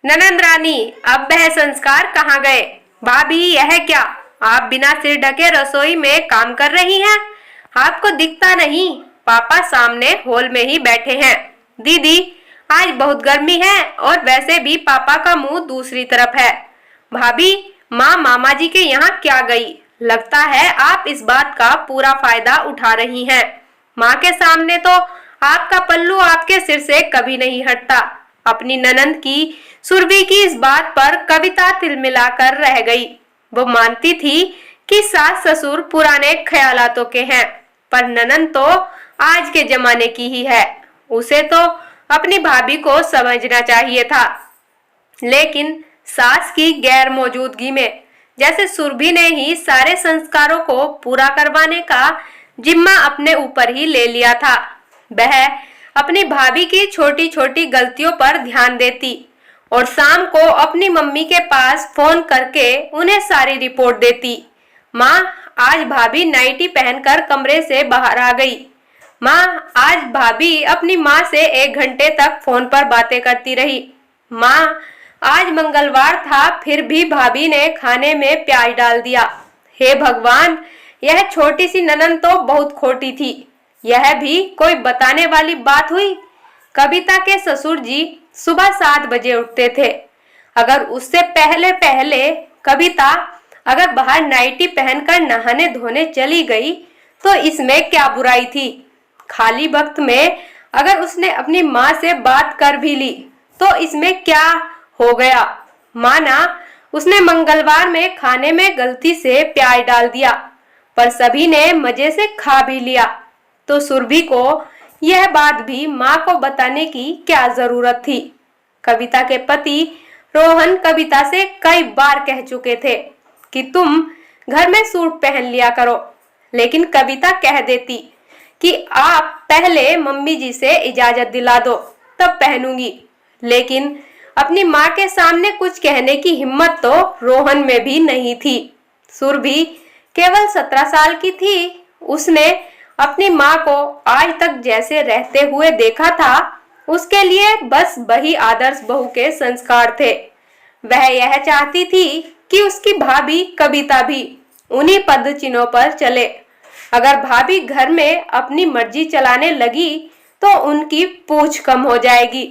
ननंद रानी, अब वह संस्कार कहाँ गए? भाभी, यह क्या? आप बिना सिर ढके रसोई में काम कर रही हैं? आपको दिखता नहीं? पापा सामने हॉल में ही बैठे हैं। दीदी, आज बहुत गर्मी है और वैसे भी पापा का मुंह दूसरी तरफ है। भाभी, माँ मामा जी के यहाँ क्या गई? लगता है आप इस बात का पूरा फायदा उठा रही हैं। माँ के सामने तो आपका पल्लू आपके सिर से कभी नहीं हटता। अपनी ननंद की सुरभि की इस बात पर कविता तिलमिलाकर रह गई। वो मानती थी कि सास ससुर पुराने ख्यालातों के हैं, पर ननंद तो आज के जमाने की ही है। उसे तो अपनी भाभी को समझना चाहिए था। लेकिन सास की गैर मौजूदगी में जैसे सुरभि ने ही सारे संस्कारों को पूरा करवाने का जिम्मा अपने ऊपर ही ले लिया था। वह अपनी भाभी की छोटी छोटी गलतियों पर ध्यान देती और शाम को अपनी मम्मी के पास फोन करके उन्हें सारी रिपोर्ट देती। माँ, आज भाभी नाइटी पहनकर कमरे से बाहर आ गई। माँ, आज भाभी अपनी माँ से 1 घंटे तक फोन पर बातें करती रही। माँ, आज मंगलवार था फिर भी भाभी ने खाने में प्याज डाल दिया। हे भगवान, यह छोटी सी ननंद तो बहुत खोटी थी। यह भी कोई बताने वाली बात हुई? कविता के ससुर जी सुबह 7 बजे उठते थे। अगर उससे पहले पहले कविता अगर बाहर नाइटी पहनकर नहाने धोने चली गई तो इसमें क्या बुराई थी? खाली वक्त में अगर उसने अपनी माँ से बात कर भी ली तो इसमें क्या हो गया? माना उसने मंगलवार में खाने में गलती से प्याज डाल दिया, पर सभी ने मजे से खा भी लिया, तो सुरभि को यह बात भी माँ को बताने की क्या जरूरत थी? कविता के पति रोहन कविता से कई बार कह चुके थे कि तुम घर में सूट पहन लिया करो, लेकिन कविता कह देती कि आप पहले मम्मी जी से इजाजत दिला दो तब पहनूंगी। लेकिन अपनी माँ के सामने कुछ कहने की हिम्मत तो रोहन में भी नहीं थी। सुरभि केवल 17 साल की थी। उसने अपनी माँ को आज तक जैसे रहते हुए देखा था, उसके लिए बस वही आदर्श बहू के संस्कार थे। वह यह चाहती थी कि उसकी भाभी कविता भी उन्हीं पद चिन्हों पर चले। अगर भाभी घर में अपनी मर्जी चलाने लगी तो उनकी पूछ कम हो जाएगी।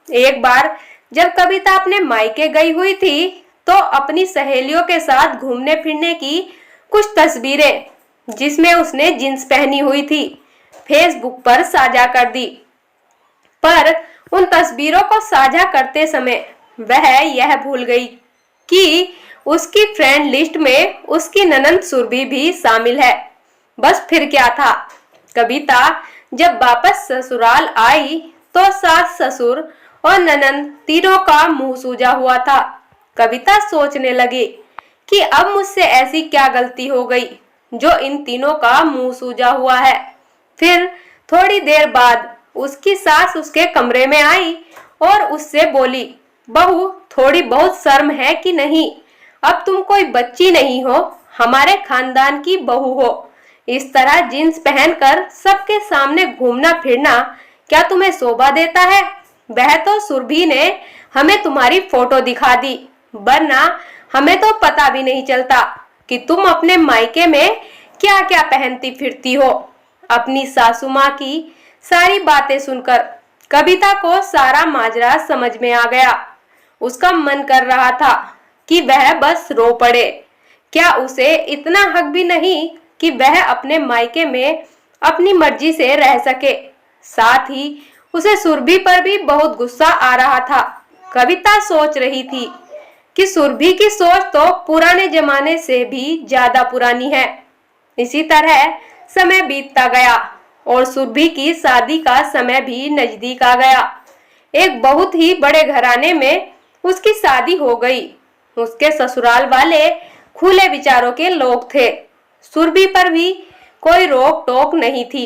एक बार जब कविता अपने मायके गई हुई थी तो अपनी सहेलियों के साथ घूमने फिरने की कुछ तस्वीरें, जिसमें उसने जींस पहनी हुई थी, फेसबुक पर साझा कर दी। पर उन तस्वीरों को साझा करते समय वह यह भूल गई कि उसकी फ्रेंड लिस्ट में उसकी ननंद सुरभि भी शामिल है। बस फिर क्या था? कविता जब वापस ससुराल आई तो सास ससुर और ननंद तीनों का मुंह सूजा हुआ था। कविता सोचने लगी कि अब मुझसे ऐसी क्या गलती हो गई जो इन तीनों का मुंह सूजा हुआ है। फिर थोड़ी देर बाद उसकी सास उसके कमरे में आई और उससे बोली, बहू, थोड़ी बहुत शर्म है कि नहीं? अब तुम कोई बच्ची नहीं हो, हमारे खानदान की बहू हो। इस तरह जींस पहनकर सबके सामने घूमना फिरना क्या तुम्हें शोभा देता है? वह तो सुरभि ने हमें तुम्हारी फोटो दिखा दी, वरना हमें तो पता भी नहीं चलता कि तुम अपने मायके में क्या क्या पहनती फिरती हो। अपनी सासू माँ की सारी बातें सुनकर कविता को सारा माजरा समझ में आ गया। उसका मन कर रहा था कि वह बस रो पड़े। क्या उसे इतना हक भी नहीं कि वह अपने मायके में अपनी मर्जी से रह सके? साथ ही उसे सुरभि पर भी बहुत गुस्सा आ रहा था। कविता सोच रही थी कि सुरभि की सोच तो पुराने जमाने से भी ज्यादा पुरानी है। इसी तरह समय बीतता गया और सुरभि की शादी का समय भी नजदीक आ गया। एक बहुत ही बड़े घराने में उसकी शादी हो गई। उसके ससुराल वाले खुले विचारों के लोग थे। सुरभि पर भी कोई रोक टोक नहीं थी।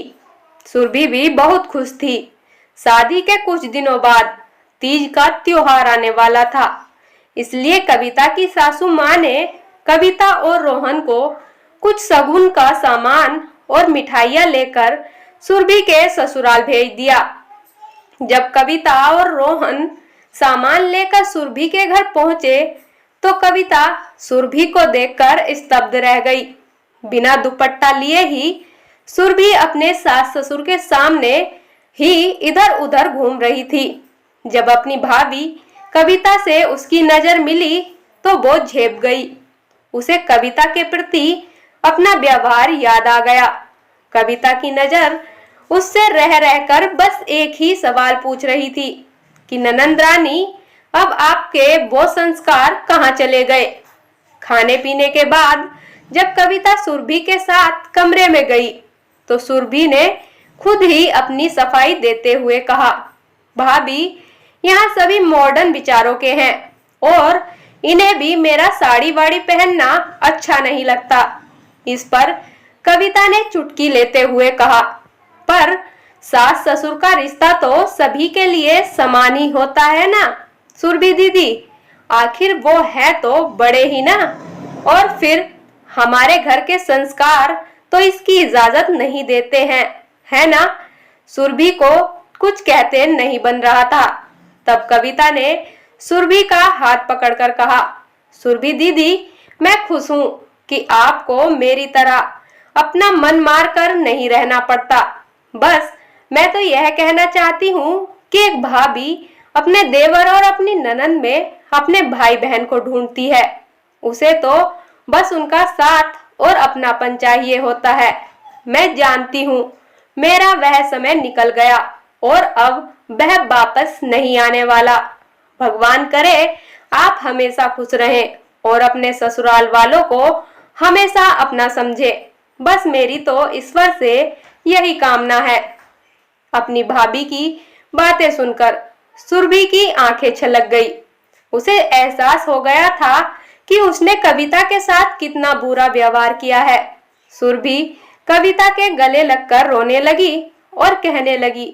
सुरभि भी बहुत खुश थी। शादी के कुछ दिनों बाद तीज का त्योहार आने वाला था, इसलिए कविता की सासू माँ ने कविता और रोहन को कुछ शगुन का सामान और मिठाइयाँ लेकर सुरभि के ससुराल भेज दिया। जब कविता और रोहन सामान लेकर सुरभि के घर पहुंचे तो कविता सुरभि को देखकर स्तब्ध रह गई। बिना दुपट्टा लिए ही सुरभि अपने सास ससुर के सामने ही इधर उधर घूम रही थी। जब अपनी भाभी कविता से उसकी नजर मिली तो वो झेप गई। उसे कविता के प्रति अपना व्यवहार याद आ गया। कविता की नजर उससे रह रहकर बस एक ही सवाल पूछ रही थी कि ननंद रानी, अब आपके वो संस्कार कहाँ चले गए। खाने पीने के बाद जब कविता सुरभि के साथ कमरे में गई तो सुरभि ने खुद ही अपनी सफाई देते हुए कहा, भाभी यहाँ सभी मॉडर्न विचारों के हैं और इन्हें भी मेरा साड़ी वाड़ी पहनना अच्छा नहीं लगता। इस पर कविता ने चुटकी लेते हुए कहा, पर सास ससुर का रिश्ता तो सभी के लिए समान ही होता है ना सुरभि दीदी, आखिर वो है तो बड़े ही ना, और फिर हमारे घर के संस्कार तो इसकी इजाजत नहीं देते हैं, है ना। सुरभि को कुछ कहते नहीं बन रहा था। तब कविता ने सुरभि का हाथ पकड़कर कहा, सुरभि दीदी, मैं खुश हूँ कि आपको मेरी तरह अपना मन मार कर नहीं रहना पड़ता। बस मैं तो यह कहना चाहती हूँ कि एक भाभी अपने देवर और अपनी ननंद में अपने भाई बहन को ढूंढती है। उसे तो बस उनका साथ और अपनापन चाहिए होता है। मैं जानती हूँ मेरा वह समय निकल गया और अब वह वापस नहीं आने वाला। भगवान करे आप हमेशा खुश रहें और अपने ससुराल वालों को हमेशा अपना समझे। बस मेरी तो ईश्वर से यही कामना है। अपनी भाभी की बातें सुनकर सुरभि की आंखें छलक गई। उसे एहसास हो गया था कि उसने कविता के साथ कितना बुरा व्यवहार किया है। सुरभि कविता के गले लगकर रोने लगी और कहने लगी,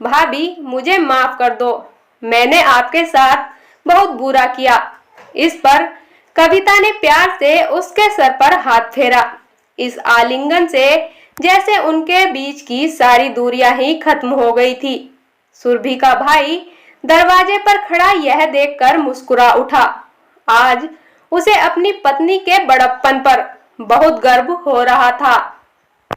भाभी मुझे माफ कर दो, मैंने आपके साथ बहुत बुरा किया। इस पर कविता ने प्यार से उसके सर पर हाथ फेरा। इस आलिंगन से जैसे उनके बीच की सारी दूरियां ही खत्म हो गई थी। सुरभि का भाई दरवाजे पर खड़ा यह देखकर मुस्कुरा उठा। आज उसे अपनी पत्नी के बड़प्पन पर बहुत गर्व हो रहा था।